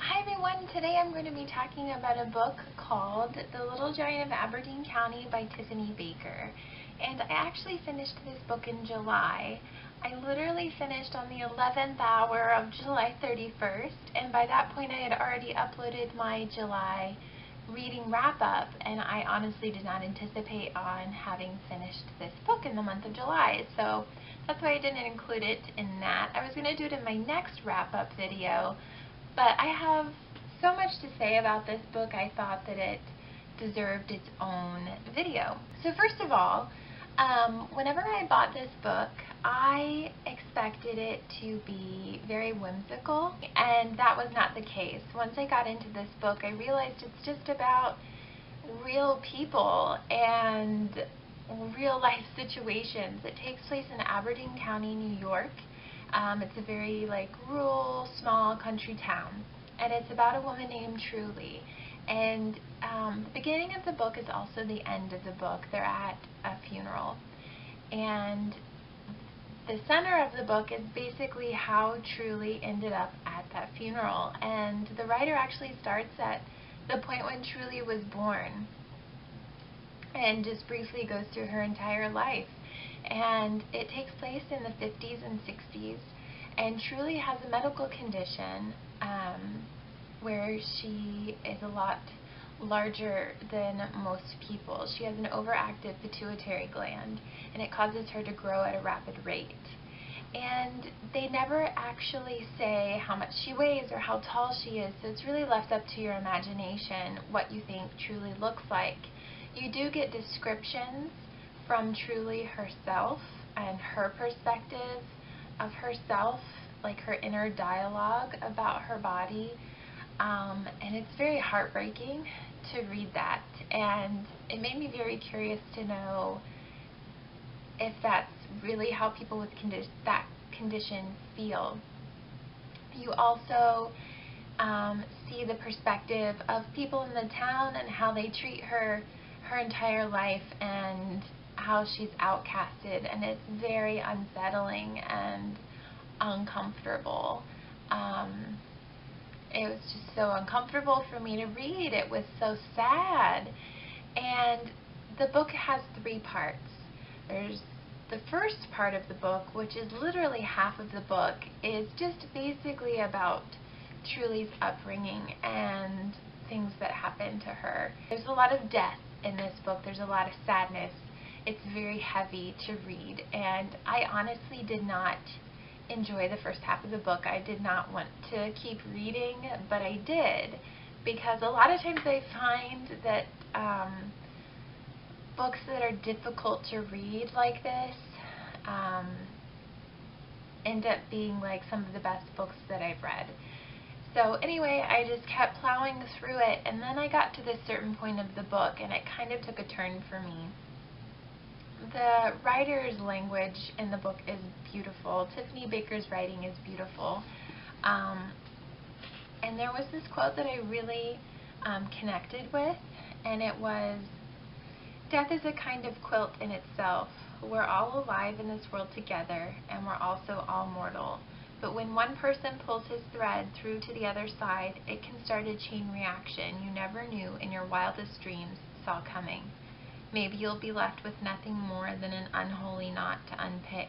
Hi everyone, today I'm going to be talking about a book called The Little Giant of Aberdeen County by Tiffany Baker. And I actually finished this book in July. I literally finished on the 11th hour of July 31st, and by that point I had already uploaded my July reading wrap-up, and I honestly did not anticipate on having finished this book in the month of July, so that's why I didn't include it in that. I was going to do it in my next wrap-up video, but I have so much to say about this book, I thought that it deserved its own video. So first of all, whenever I bought this book, I expected it to be very whimsical, and that was not the case. Once I got into this book, I realized it's just about real people and real life situations. It takes place in Aberdeen County, New York. It's a very rural, small country town, and it's about a woman named Truly. And the beginning of the book is also the end of the book. They're at a funeral, and the center of the book is basically how Truly ended up at that funeral. And the writer actually starts at the point when Truly was born and just briefly goes through her entire life. And it takes place in the 50s and 60s, and Truly has a medical condition where she is a lot larger than most people. She has an overactive pituitary gland, and it causes her to grow at a rapid rate. And they never actually say how much she weighs or how tall she is, so it's really left up to your imagination what you think Truly looks like. You do get descriptions from Truly herself and her perspective of herself, like her inner dialogue about her body, and it's very heartbreaking to read that, and it made me very curious to know if that's really how people with that condition feel. You also see the perspective of people in the town and how they treat her entire life, and how she's outcasted, and it's very unsettling and uncomfortable. It was just so uncomfortable for me to read. It was so sad. And the book has three parts. There's the first part of the book, which is literally half of the book, is just basically about Truly's upbringing and things that happened to her. There's a lot of death in this book. There's a lot of sadness. It's very heavy to read, and I honestly did not enjoy the first half of the book. I did not want to keep reading, but I did, because a lot of times I find that books that are difficult to read like this end up being like some of the best books that I've read. So anyway, I just kept plowing through it, and then I got to this certain point of the book, and it kind of took a turn for me. The writer's language in the book is beautiful. Tiffany Baker's writing is beautiful. And there was this quote that I really connected with, and it was, "Death is a kind of quilt in itself. We're all alive in this world together, and we're also all mortal. But when one person pulls his thread through to the other side, it can start a chain reaction you never knew in your wildest dreams saw coming. Maybe you'll be left with nothing more than an unholy knot to unpick,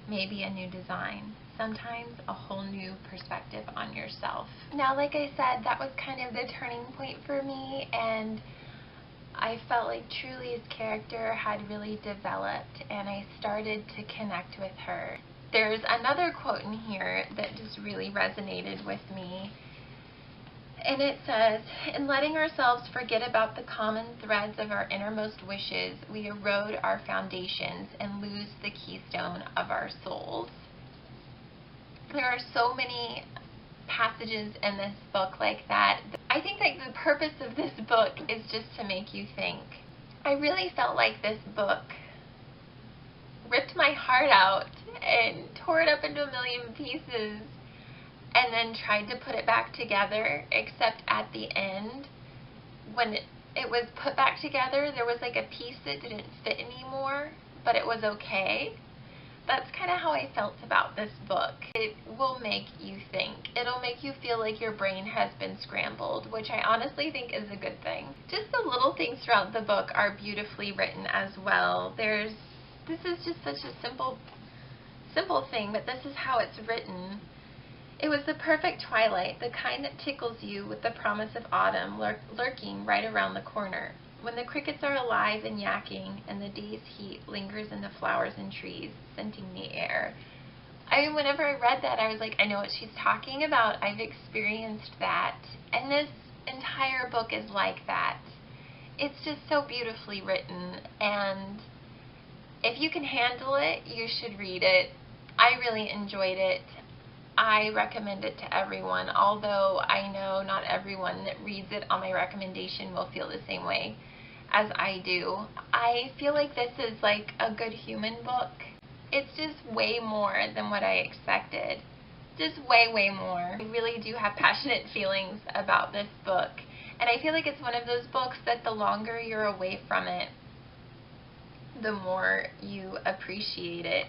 maybe a new design, sometimes a whole new perspective on yourself." Now, like I said, that was kind of the turning point for me, and I felt like Truly's character had really developed, and I started to connect with her. There's another quote in here that just really resonated with me. And it says, "In letting ourselves forget about the common threads of our innermost wishes, we erode our foundations and lose the keystone of our souls." There are so many passages in this book like that. I think that the purpose of this book is just to make you think. I really felt like this book ripped my heart out and tore it up into a million pieces, and then tried to put it back together, except at the end, when it was put back together, there was like a piece that didn't fit anymore, but it was okay. that's kind of how I felt about this book. It will make you think. It'll make you feel like your brain has been scrambled, which I honestly think is a good thing. Just the little things throughout the book are beautifully written as well. This is just such a simple thing, but this is how it's written. It was the perfect twilight, the kind that tickles you with the promise of autumn lurking right around the corner. When the crickets are alive and yakking, and the day's heat lingers in the flowers and trees, scenting the air. I mean, whenever I read that, I was like, I know what she's talking about. I've experienced that. And this entire book is like that. It's just so beautifully written, and if you can handle it, you should read it. I really enjoyed it. I recommend it to everyone, although I know not everyone that reads it on my recommendation will feel the same way as I do. I feel like this is like a good human book. It's just way more than what I expected. Just way, way more. I really do have passionate feelings about this book, and I feel like it's one of those books that the longer you're away from it, the more you appreciate it.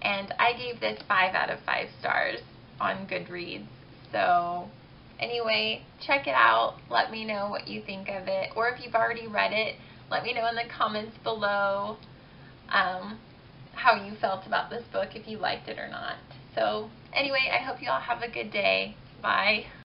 And I gave this 5 out of 5 stars on Goodreads. So anyway, check it out. Let me know what you think of it. Or if you've already read it, let me know in the comments below how you felt about this book, if you liked it or not. So anyway, I hope you all have a good day. Bye.